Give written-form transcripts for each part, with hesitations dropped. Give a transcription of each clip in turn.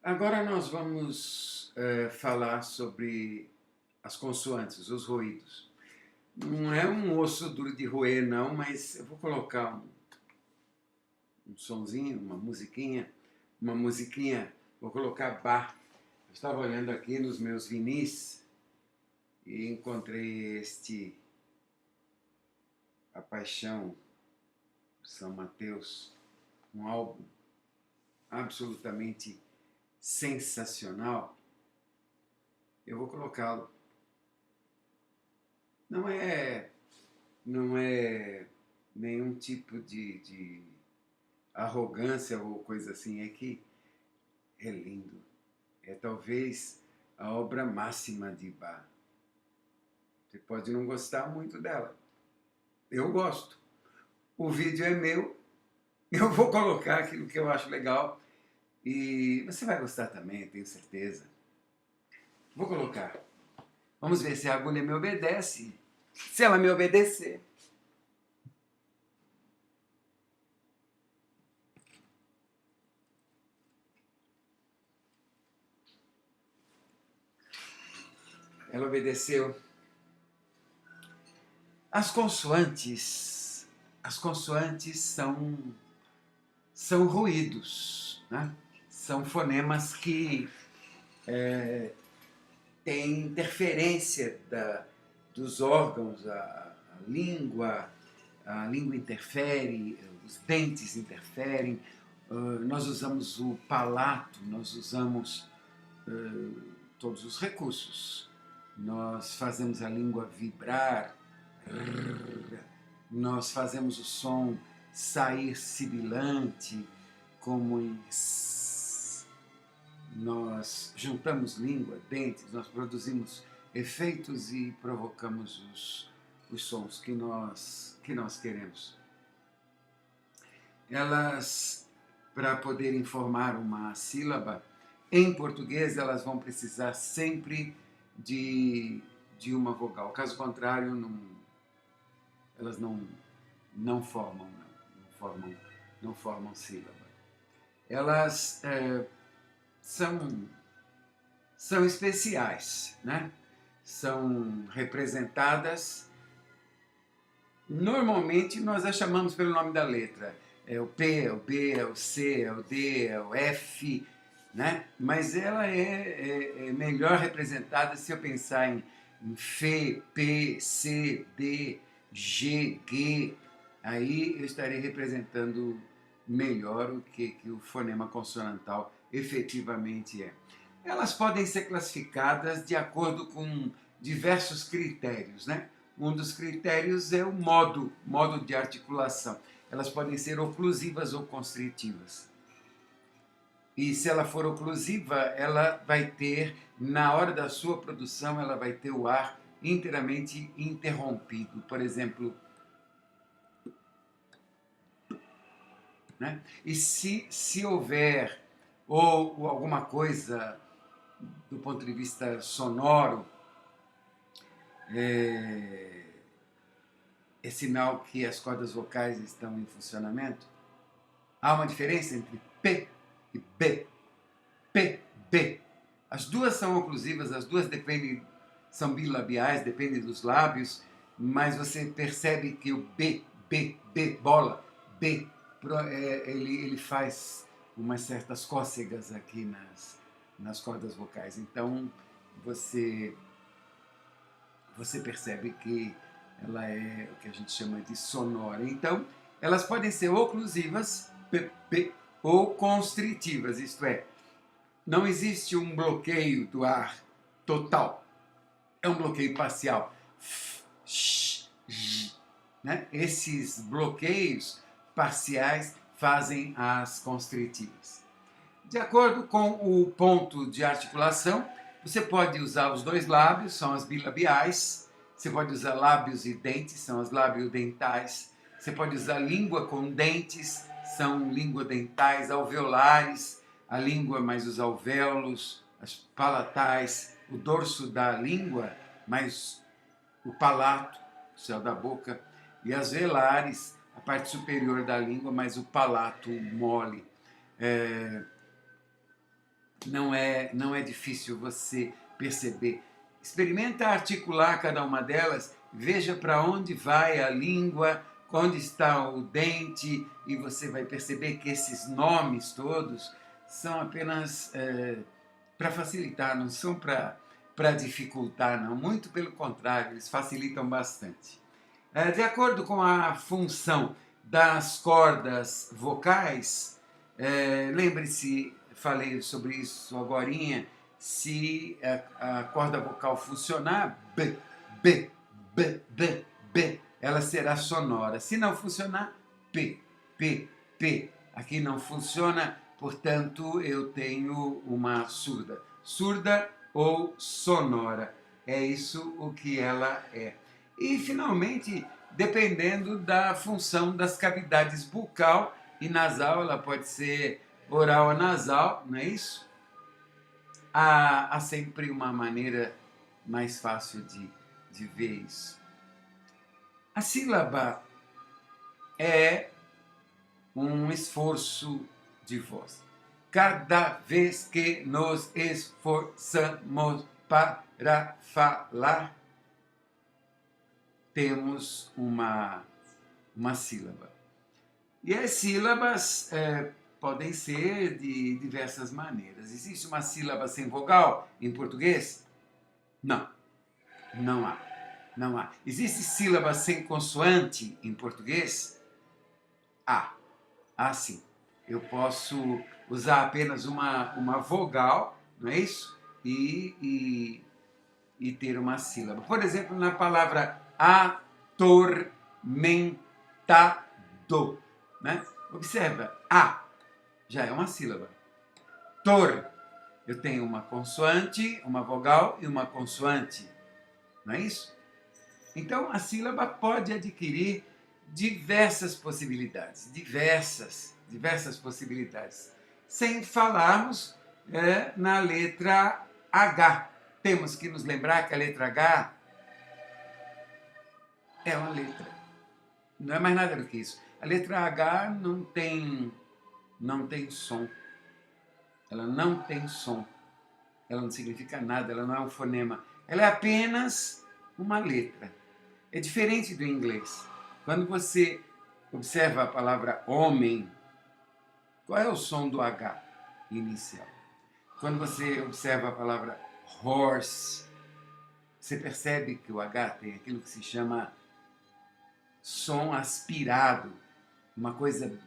Agora nós vamos falar sobre as consoantes, os ruídos. Não é um osso duro de roer, não, mas eu vou colocar um sonzinho, uma musiquinha, vou colocar Bach. Eu estava olhando aqui nos meus vinis e encontrei A Paixão de São Mateus, um álbum absolutamente sensacional. Eu vou colocá-lo. Não é nenhum tipo de arrogância ou coisa assim, é que é lindo. É talvez a obra máxima de Bach. Você pode não gostar muito dela. Eu gosto. O vídeo é meu, eu vou colocar aquilo que eu acho legal e você vai gostar também, tenho certeza. Vou colocar. Vamos ver se a agulha me obedece. Se ela me obedecer. Ela obedeceu. As consoantes são ruídos, né? São fonemas que têm interferência dos órgãos, a língua interfere, os dentes interferem, nós usamos o palato, nós usamos todos os recursos. Nós fazemos a língua vibrar, nós fazemos o som sair sibilante, como em S. Nós juntamos língua, dentes, nós produzimos efeitos e provocamos os sons que nós queremos. Elas, para poderem formar uma sílaba, em português elas vão precisar sempre de uma vogal. Caso contrário, elas não formam sílaba. Elas são especiais, né? São representadas. Normalmente nós as chamamos pelo nome da letra. É o P, é o B, é o C, é o D, é o F, né? Mas ela é melhor representada se eu pensar em F, P, C, D, G, G. Aí eu estarei representando melhor o que o fonema consonantal efetivamente é. Elas podem ser classificadas de acordo com diversos critérios, né? Um dos critérios é o modo de articulação. Elas podem ser oclusivas ou constritivas. E se ela for oclusiva, ela vai ter, na hora da sua produção, ela vai ter o ar inteiramente interrompido. Por exemplo, né? E se houver ou alguma coisa do ponto de vista sonoro, é sinal que as cordas vocais estão em funcionamento. Há uma diferença entre P e B. P, B. As duas são oclusivas, as duas são bilabiais, dependem dos lábios, mas você percebe que o B, bola, B, ele faz umas certas cócegas aqui nas cordas vocais. Então você percebe que ela é o que a gente chama de sonora. Então, elas podem ser oclusivas, P, P, ou constritivas, isto é, não existe um bloqueio do ar total, é um bloqueio parcial. F, sh, j, né? Esses bloqueios parciais fazem as constritivas. De acordo com o ponto de articulação, você pode usar os dois lábios, são as bilabiais. Você pode usar lábios e dentes, são as labiodentais. Você pode usar língua com dentes, são linguodentais, alveolares, a língua mais os alvéolos, as palatais, o dorso da língua mais o palato, o céu da boca, e as velares, a parte superior da língua mais o palato mole. não é difícil você perceber. Experimenta articular cada uma delas, veja para onde vai a língua, onde está o dente, e você vai perceber que esses nomes todos são apenas para facilitar, não são para dificultar, não. Muito pelo contrário, eles facilitam bastante. De acordo com a função das cordas vocais, lembre-se, falei sobre isso agorinha, se a corda vocal funcionar, b, b, b, b, b, ela será sonora. Se não funcionar, p, p, p. Aqui não funciona, portanto, eu tenho uma surda. Surda ou sonora. É isso o que ela é. E, finalmente, dependendo da função das cavidades bucal e nasal, ela pode ser oral ou nasal, não é isso? Há sempre uma maneira mais fácil de ver isso. A sílaba é um esforço de voz. Cada vez que nos esforçamos para falar, temos uma sílaba. E as sílabas podem ser de diversas maneiras. Existe uma sílaba sem vogal em português? Não, não há. Não há. Existe sílaba sem consoante em português? Há. Há sim. Eu posso usar apenas uma vogal, não é isso? E ter uma sílaba. Por exemplo, na palavra atormentado, né? Observa, a já é uma sílaba. Tor, eu tenho uma consoante, uma vogal e uma consoante, não é isso? Então, a sílaba pode adquirir diversas possibilidades, diversas possibilidades, sem falarmos na letra H. Temos que nos lembrar que a letra H é uma letra. Não é mais nada do que isso. A letra H não tem som. Ela não tem som. Ela não significa nada, ela não é um fonema. Ela é apenas uma letra. É diferente do inglês. Quando você observa a palavra homem, qual é o som do H inicial? Quando você observa a palavra horse, você percebe que o H tem aquilo que se chama som aspirado, uma coisa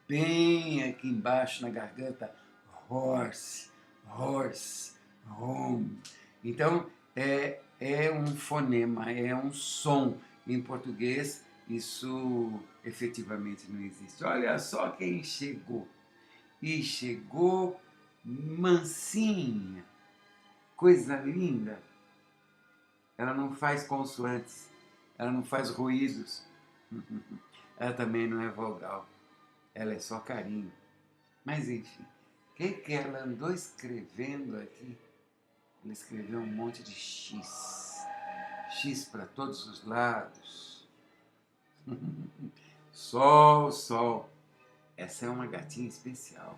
bem aqui embaixo na garganta, horse, horse, home. Então, é um fonema, é um som. Em português, isso efetivamente não existe. Olha só quem chegou. E chegou mansinha, coisa linda. Ela não faz consoantes, ela não faz ruídos. Ela também não é vogal, ela é só carinho. Mas enfim, o que ela andou escrevendo aqui? Ela escreveu um monte de X. X para todos os lados. Sol, sol. Essa é uma gatinha especial.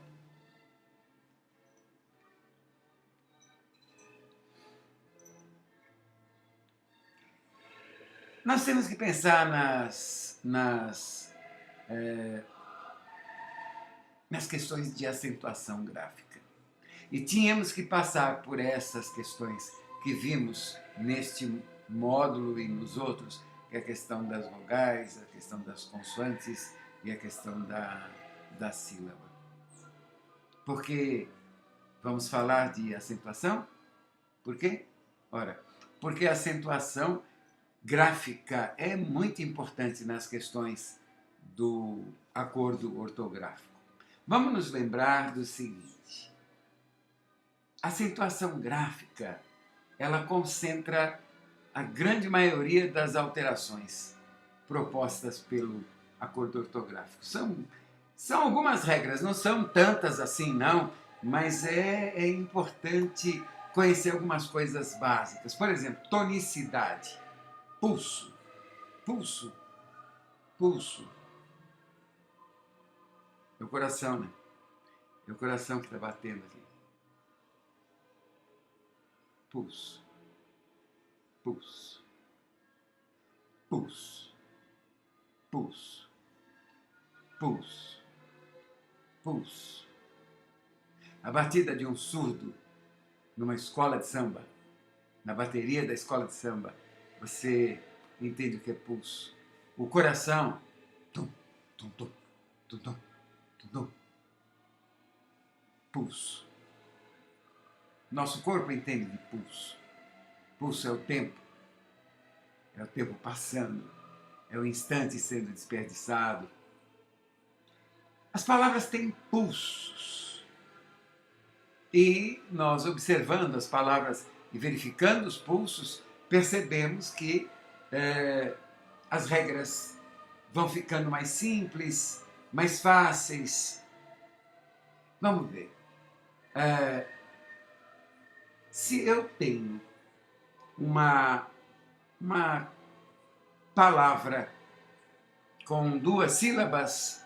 Nós temos que pensar nas questões de acentuação gráfica. E tínhamos que passar por essas questões que vimos neste módulo e nos outros, que é a questão das vogais, a questão das consoantes e a questão da sílaba. Porque vamos falar de acentuação? Por quê? Ora, porque a acentuação gráfica é muito importante nas questões do acordo ortográfico. Vamos nos lembrar do seguinte: a acentuação gráfica, ela concentra a grande maioria das alterações propostas pelo acordo ortográfico. São algumas regras, não são tantas assim não, mas é importante conhecer algumas coisas básicas. Por exemplo, tonicidade, pulso, pulso, pulso. É o coração, né? É o coração que está batendo aqui. pulso, pulso, pulso, pulso, pulso, pulso. A batida de um surdo numa escola de samba, na bateria da escola de samba, você entende o que é pulso. O coração, tum, tum, tum, tum, tum, tum, tum. Pulso. Nosso corpo entende de pulso. Pulso é o tempo passando, é o instante sendo desperdiçado. As palavras têm pulsos. E nós, observando as palavras e verificando os pulsos, percebemos que as regras vão ficando mais simples, mais fáceis. Vamos ver. Se eu tenho uma palavra com 2 sílabas,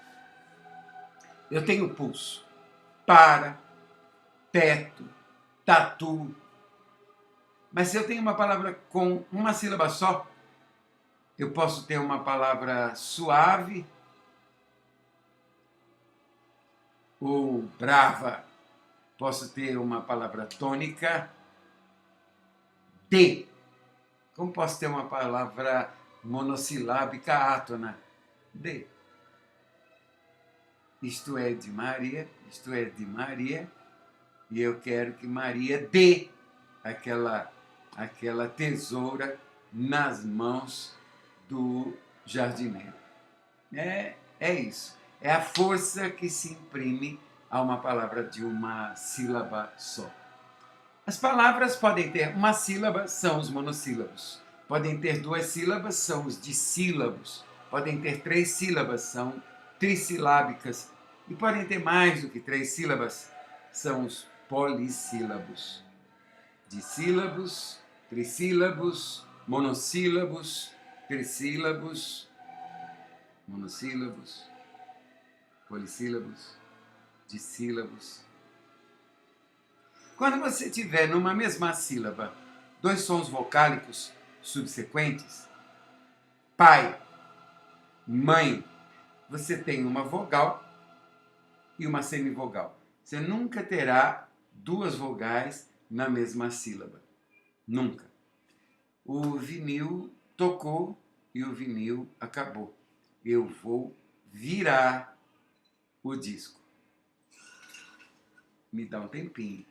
eu tenho pulso. Para, teto, tatu. Mas se eu tenho uma palavra com uma sílaba só, eu posso ter uma palavra suave ou brava. Posso ter uma palavra tônica. De. Como posso ter uma palavra monossilábica átona? De. Isto é de Maria, isto é de Maria, e eu quero que Maria dê aquela tesoura nas mãos do jardineiro. É isso. É a força que se imprime a uma palavra de uma sílaba só. As palavras podem ter uma sílaba, são os monossílabos. Podem ter 2 sílabas, são os dissílabos. Podem ter 3 sílabas, são trissilábicas. E podem ter mais do que 3 sílabas, são os polissílabos. Dissílabos, trissílabos, monossílabos, trissílabos, monossílabos, polissílabos, dissílabos. Quando você tiver numa mesma sílaba 2 sons vocálicos subsequentes, pai, mãe, você tem uma vogal e uma semivogal. Você nunca terá 2 vogais na mesma sílaba. Nunca. O vinil tocou e o vinil acabou. Eu vou virar o disco. Me dá um tempinho.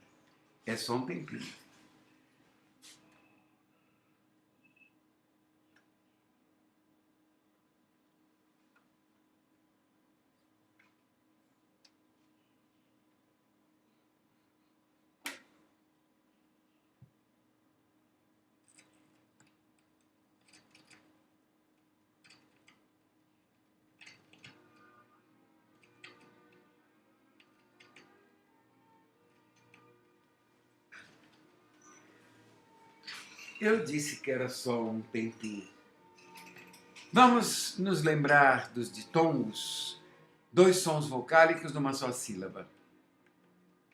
É só um tempinho. Eu disse que era só um tempinho. Vamos nos lembrar dos ditongos. 2 sons vocálicos numa só sílaba.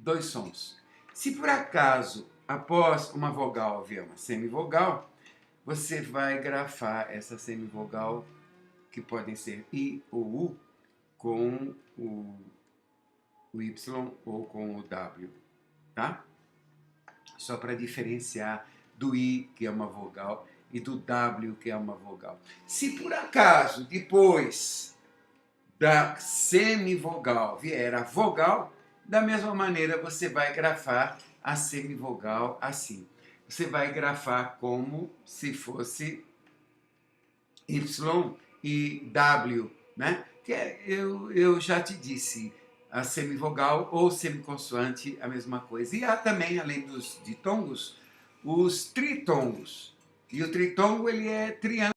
2 sons. Se por acaso, após uma vogal vier uma semivogal, você vai grafar essa semivogal, que podem ser I ou U, com o Y ou com o W. Tá? Só para diferenciar do I, que é uma vogal, e do W, que é uma vogal. Se por acaso, depois da semivogal vier a vogal, da mesma maneira você vai grafar a semivogal assim. Você vai grafar como se fosse Y e W, né? Que eu já te disse, a semivogal ou semiconsoante, a mesma coisa. E há também, além dos ditongos, os tritongos. E o tritongo ele é triângulo.